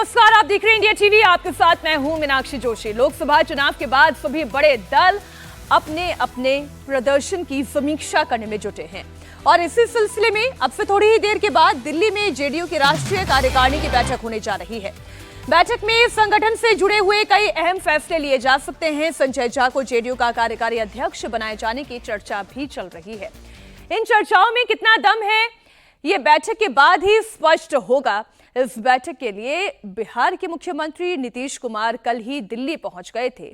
नमस्कार, आप देख रहे हैं इंडिया टीवी। आपके साथ मैं हूं मीनाक्षी जोशी। लोकसभा चुनाव के बाद सभी बड़े दल अपने अपने प्रदर्शन की समीक्षा करने में जुटे हैं और इसी सिलसिले में अब से थोड़ी ही देर के बाद दिल्ली में जेडीयू की राष्ट्रीय कार्यकारिणी की बैठक होने जा रही है। बैठक में संगठन से जुड़े हुए कई अहम फैसले लिए जा सकते हैं। संजय झा को जेडीयू का कार्यकारी अध्यक्ष बनाए जाने की चर्चा भी चल रही है। इन चर्चाओं में कितना दम है, ये बैठक के बाद ही स्पष्ट होगा। इस बैठक के लिए बिहार के मुख्यमंत्री नीतीश कुमार कल ही दिल्ली पहुंच गए थे।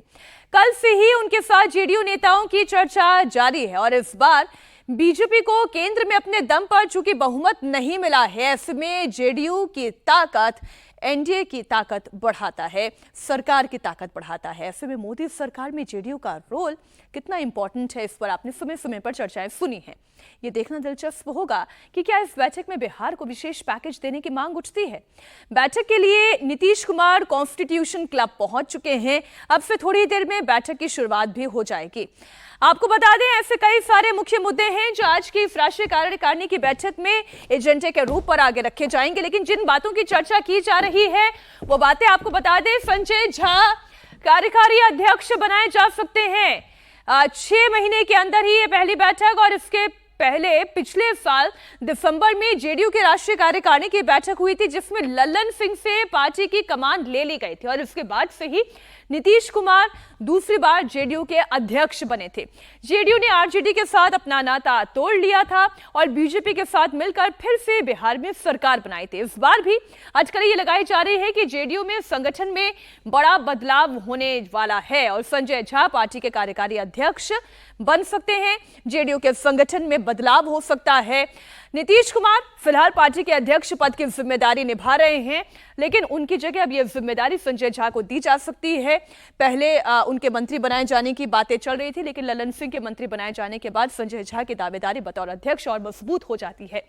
कल से ही उनके साथ जेडीयू नेताओं की चर्चा जारी है और इस बार बीजेपी को केंद्र में अपने दम पर चूंकि बहुमत नहीं मिला है, ऐसे में जेडीयू की ताकत एनडीए की ताकत बढ़ाता है, सरकार की ताकत बढ़ाता है। ऐसे में मोदी सरकार में जेडीयू का रोल कितना इंपॉर्टेंट है, इस पर आपने समय समय पर चर्चाएं सुनी हैं। ये देखना दिलचस्प होगा कि क्या इस बैठक में बिहार को विशेष पैकेज देने की मांग उठती है। बैठक के लिए नीतीश कुमार कॉन्स्टिट्यूशन क्लब पहुंच चुके हैं। अब से थोड़ी देर में बैठक की शुरुआत भी हो जाएगी। आपको बता दें, ऐसे कई सारे मुख्य मुद्दे हैं जो आज की राष्ट्रीय कार्यकारिणी की बैठक में एजेंडे के रूप पर आगे रखे जाएंगे। लेकिन जिन बातों की चर्चा की जा रही है वो बातें आपको बता दें। संजय झा कार्यकारी अध्यक्ष बनाए जा सकते हैं। 6 महीने के अंदर ही ये पहली बैठक, और इसके पहले पिछले साल दिसंबर में जेडीयू के राष्ट्रीय कार्यकारिणी की बैठक हुई थी जिसमें लल्लन सिंह से पार्टी की कमान ले ली गई थी और इसके बाद से ही नीतीश कुमार दूसरी बार जेडीयू के अध्यक्ष बने थे। जेडीयू ने आरजेडी के साथ अपना नाता तोड़ लिया था और बीजेपी के साथ मिलकर फिर से बिहार में सरकार बनाई थी। इस बार भी आजकल ये लगाई जा रही है कि जेडीयू में संगठन में बड़ा बदलाव होने वाला है और संजय झा पार्टी के कार्यकारी अध्यक्ष बन सकते हैं। जेडीयू के संगठन में बदलाव हो सकता है। नीतीश कुमार फिलहाल पार्टी के अध्यक्ष पद की जिम्मेदारी निभा रहे हैं, लेकिन उनकी जगह अब यह जिम्मेदारी संजय झा को दी जा सकती है। पहले उनके मंत्री बनाए जाने की बातें चल रही थी, लेकिन लल्लन सिंह के मंत्री बनाए जाने के बाद संजय झा की दावेदारी बतौर अध्यक्ष और मजबूत हो जाती है।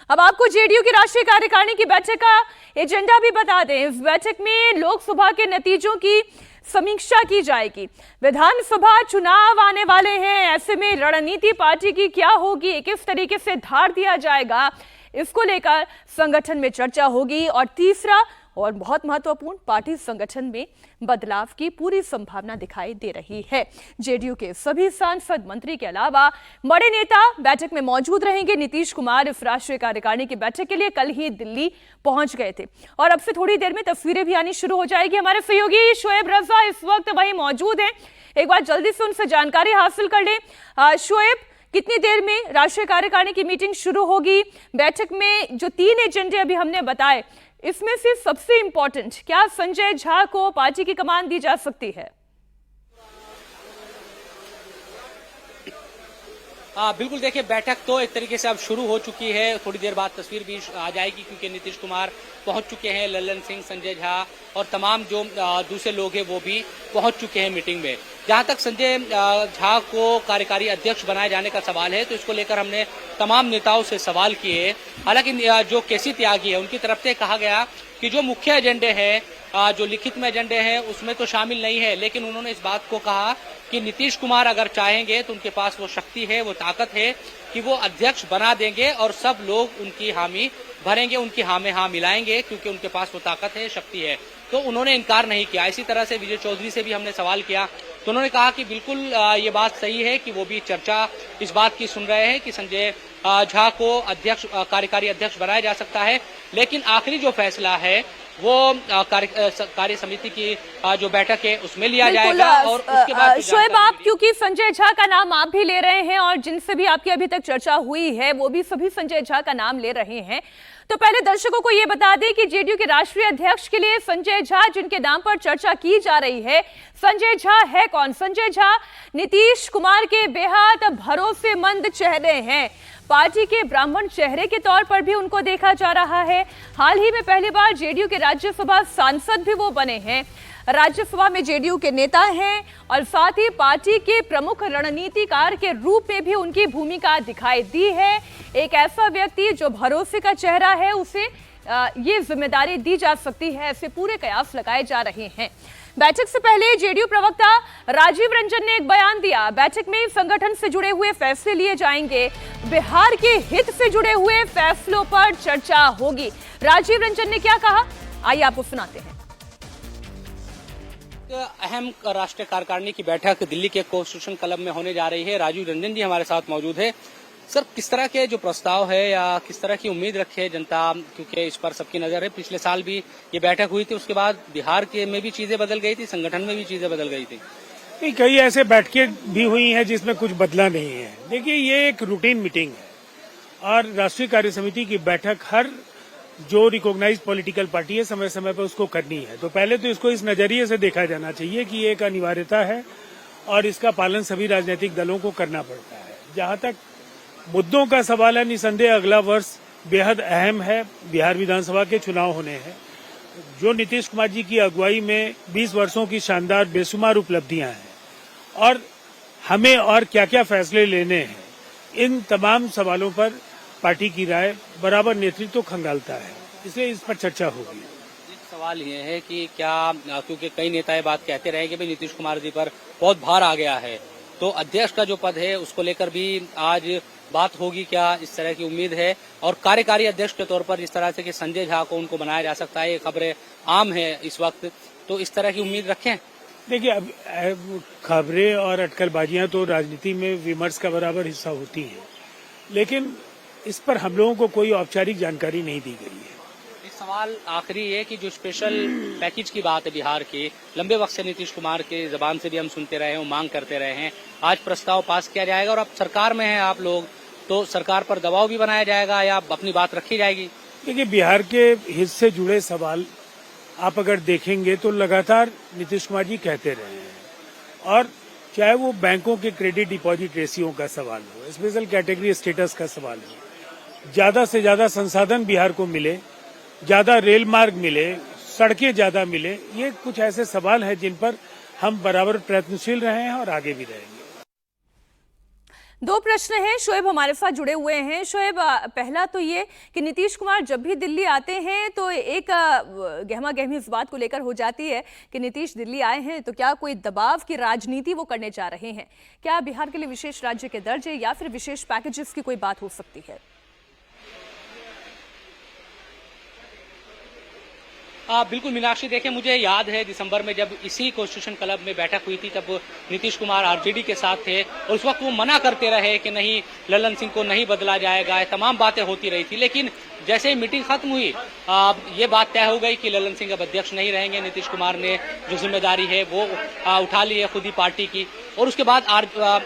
अब आपको जेडीयू की राष्ट्रीय कार्यकारिणी की बैठक का एजेंडा भी बता दें। इस बैठक में लोकसभा के नतीजों की समीक्षा की जाएगी। विधानसभा चुनाव आने वाले हैं, ऐसे में रणनीति पार्टी की क्या होगी, किस तरीके से धार दिया जाएगा, इसको लेकर संगठन में चर्चा होगी। और तीसरा और बहुत महत्वपूर्ण, पार्टी संगठन में बदलाव की पूरी संभावना दिखाई दे रही है। जेडीयू के सभी सांसद, मंत्री के अलावा बड़े नेता बैठक में मौजूद रहेंगे। नीतीश कुमार इस राष्ट्रीय कार्यकारिणी की बैठक के लिए कल ही दिल्ली पहुंच गए थे और अब से थोड़ी देर में तस्वीरें भी आनी शुरू हो जाएगी। हमारे सहयोगी शोएब रजा इस वक्त वहीं मौजूद हैं, एक बार जल्दी से उनसे जानकारी हासिल कर लें। शोएब, कितनी देर में राष्ट्रीय कार्यकारिणी की मीटिंग शुरू होगी? बैठक में जो 3 एजेंडे अभी हमने बताए, इसमें से सबसे इंपॉर्टेंट क्या संजय झा को पार्टी की कमान दी जा सकती है? बिल्कुल, देखिए बैठक तो एक तरीके से अब शुरू हो चुकी है। थोड़ी देर बाद तस्वीर भी आ जाएगी क्योंकि नीतीश कुमार पहुंच चुके हैं, लल्लन सिंह, संजय झा और तमाम जो दूसरे लोग हैं वो भी पहुंच चुके हैं मीटिंग में। जहां तक संजय झा को कार्यकारी अध्यक्ष बनाए जाने का सवाल है तो इसको लेकर हमने तमाम नेताओं से सवाल किए। हालांकि जो केसी त्यागी है उनकी तरफ से कहा गया कि जो मुख्य एजेंडे हैं, जो लिखित में एजेंडे हैं उसमें तो शामिल नहीं है, लेकिन उन्होंने इस बात को कहा कि नीतीश कुमार अगर चाहेंगे तो उनके पास वो शक्ति है, वो ताकत है कि वो अध्यक्ष बना देंगे और सब लोग उनकी हामी भरेंगे, उनकी हाँ में हाँ मिलाएंगे क्योंकि उनके पास वो ताकत है, शक्ति है। तो उन्होंने इनकार नहीं किया। इसी तरह से विजय चौधरी से भी हमने सवाल किया तो उन्होंने कहा कि बिल्कुल ये बात सही है कि वो भी चर्चा इस बात की सुन रहे हैं कि संजय झा को अध्यक्ष, कार्यकारी अध्यक्ष बनाया जा सकता है, लेकिन आखिरी जो फैसला है वो कार्य समिति की जो बैठक है उसमें लिया जाएगा। और उसके बाद शोएब, आप क्योंकि संजय झा का नाम आप भी ले रहे हैं और जिनसे भी आपकी अभी तक चर्चा हुई है वो भी सभी संजय झा का नाम ले रहे हैं, तो पहले दर्शकों को ये बता दें कि जेडीयू के राष्ट्रीय अध्यक्ष के लिए संजय झा जिनके नाम पर चर्चा की जा रही है, संजय झा है कौन? संजय झा नीतीश कुमार के बेहद भरोसेमंद चेहरे हैं। पार्टी के ब्राह्मण चेहरे के तौर पर भी उनको देखा जा रहा है। हाल ही में पहली बार जेडीयू के राज्यसभा सांसद भी वो बने हैं। राज्यसभा में जेडीयू के नेता हैं और साथ ही पार्टी के प्रमुख रणनीतिकार के रूप में भी उनकी भूमिका दिखाई दी है। एक ऐसा व्यक्ति जो भरोसे का चेहरा है, उसे ये जिम्मेदारी दी जा सकती है, ऐसे पूरे कयास लगाए जा रहे हैं। बैठक से पहले जेडीयू प्रवक्ता राजीव रंजन ने एक बयान दिया। बैठक में संगठन से जुड़े हुए फैसले लिए जाएंगे, बिहार के हित से जुड़े हुए फैसलों पर चर्चा होगी। राजीव रंजन ने क्या कहा, आइए आपको सुनाते हैं। अहम राष्ट्रीय कार्यकारिणी की बैठक दिल्ली के कॉन्स्टिट्यूशन क्लब में होने जा रही है। राजीव रंजन जी हमारे साथ मौजूद है। सर, किस तरह के जो प्रस्ताव है या किस तरह की उम्मीद रखे जनता, क्योंकि इस पर सबकी नजर है। पिछले साल भी ये बैठक हुई थी, उसके बाद बिहार के में भी चीजें बदल गई थी, संगठन में भी चीजें बदल गई थी। नहीं, कई ऐसे बैठकें भी हुई हैं जिसमें कुछ बदला नहीं है। देखिए, ये एक रूटीन मीटिंग है और राष्ट्रीय कार्य समिति की बैठक हर जो रिकॉग्नाइज्ड पॉलिटिकल पार्टी है समय समय पर उसको करनी है। तो पहले तो इसको इस नजरिए से देखा जाना चाहिए कि ये एक अनिवार्यता है और इसका पालन सभी राजनीतिक दलों को करना पड़ता है। जहां तक मुद्दों का सवाल है, निसंदेह अगला वर्ष बेहद अहम है। बिहार विधानसभा के चुनाव होने हैं। जो नीतीश कुमार जी की अगुवाई में 20 वर्षों की शानदार बेशुमार उपलब्धियां हैं और हमें और क्या क्या फैसले लेने हैं, इन तमाम सवालों पर पार्टी की राय बराबर नेतृत्व खंगालता है, इसलिए इस पर चर्चा होगी। सवाल ये है कि क्या, क्योंकि कई नेता ये बात कहते रहे कि भाई नीतीश कुमार जी पर बहुत भार आ गया है, तो अध्यक्ष का जो पद है उसको लेकर भी आज बात होगी क्या, इस तरह की उम्मीद है। और कार्यकारी अध्यक्ष के तौर पर जिस तरह से कि संजय झा को उनको बनाया जा सकता है, ये खबरें आम है इस वक्त, तो इस तरह की उम्मीद रखें। देखिए, अब खबरें और अटकलबाजियां तो राजनीति में विमर्श का बराबर हिस्सा होती हैं, लेकिन इस पर हम लोगों को कोई औपचारिक जानकारी नहीं दी गई है। एक सवाल आखिरी है कि जो स्पेशल पैकेज की बात है बिहार की, लंबे वक्त से नीतीश कुमार के जबान से भी हम सुनते रहे हैं, मांग करते रहे हैं, आज प्रस्ताव पास किया जाएगा और अब सरकार में है आप लोग, तो सरकार पर दबाव भी बनाया जाएगा या अपनी बात रखी जाएगी? देखिए, बिहार के हित से जुड़े सवाल आप अगर देखेंगे तो लगातार नीतीश कुमार जी कहते रहे हैं, और चाहे वो बैंकों के क्रेडिट डिपॉजिट रेशियो का सवाल हो, स्पेशल कैटेगरी स्टेटस का सवाल हो, ज्यादा से ज्यादा संसाधन बिहार को मिले, ज्यादा रेल मार्ग मिले, सड़कें ज्यादा मिले, ये कुछ ऐसे सवाल हैं जिन पर हम बराबर प्रयत्नशील रहे हैं और आगे भी रहेंगे। दो प्रश्न हैं, शोएब हमारे साथ जुड़े हुए हैं। शोएब, पहला तो ये कि नीतीश कुमार जब भी दिल्ली आते हैं तो एक गहमा गहमी इस बात को लेकर हो जाती है कि नीतीश दिल्ली आए हैं तो क्या कोई दबाव की राजनीति वो करने जा रहे हैं? क्या बिहार के लिए विशेष राज्य के दर्जे या फिर विशेष पैकेजेस की कोई बात हो सकती है? बिल्कुल मीनाक्षी, देखिए मुझे याद है दिसंबर में जब इसी कॉन्स्टिट्यूशन क्लब में बैठक हुई थी, तब नीतीश कुमार आरजेडी के साथ थे और उस वक्त वो मना करते रहे कि नहीं, लल्लन सिंह को नहीं बदला जाएगा, तमाम बातें होती रही थी। लेकिन जैसे ही मीटिंग खत्म हुई, ये बात तय हो गई कि लल्लन सिंह अब अध्यक्ष नहीं रहेंगे। नीतीश कुमार ने जो जिम्मेदारी है वो उठा ली है खुद ही पार्टी की, और उसके बाद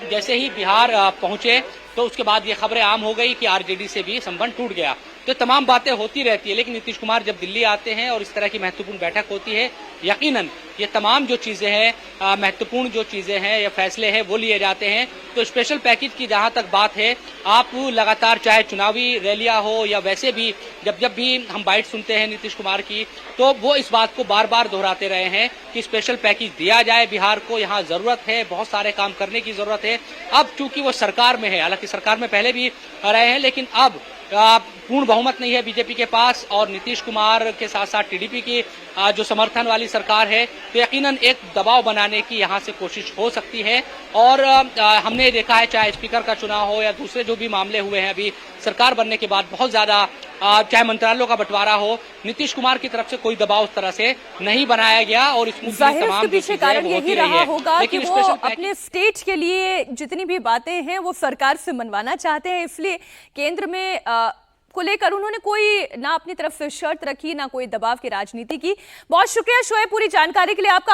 जैसे ही बिहार पहुंचे तो उसके बाद ये खबरें आम हो गई कि आरजेडी से भी संबंध टूट गया। तो तमाम बातें होती रहती है, लेकिन नीतीश कुमार जब दिल्ली आते हैं और इस तरह की महत्वपूर्ण बैठक होती है, यकीनन ये तमाम जो चीजें हैं, महत्वपूर्ण जो चीजें हैं या फैसले हैं वो लिए जाते हैं। तो स्पेशल पैकेज की जहां तक बात है, आप लगातार चाहे चुनावी रैलियां हो या वैसे भी जब भी हम बाइट सुनते हैं नीतीश कुमार की, तो वो इस बात को बार बार दोहराते रहे हैं कि स्पेशल पैकेज दिया जाए बिहार को, यहाँ जरूरत है, बहुत सारे काम करने की जरूरत है। अब चूंकि वो सरकार में है, हालांकि सरकार में पहले भी रहे हैं, लेकिन अब पूर्ण बहुमत नहीं है बीजेपी के पास और नीतीश कुमार के साथ साथ टीडीपी की जो समर्थन वाली सरकार है, तो यकीनन एक दबाव बनाने की यहाँ से कोशिश हो सकती है। और हमने देखा है, चाहे स्पीकर का चुनाव हो या दूसरे जो भी मामले हुए हैं अभी सरकार बनने के बाद, बहुत ज्यादा चाहे मंत्रालयों का बंटवारा हो, नीतीश कुमार की तरफ से कोई दबाव उस तरह से नहीं बनाया गया और इसके पीछे कारण यही रहा होगा कि वो अपने स्टेट के लिए जितनी भी बातें हैं वो सरकार से मनवाना चाहते हैं, इसलिए केंद्र में को लेकर उन्होंने कोई ना अपनी तरफ से शर्त रखी, ना कोई दबाव की राजनीति की। बहुत शुक्रिया शोएब पूरी जानकारी के लिए आपका।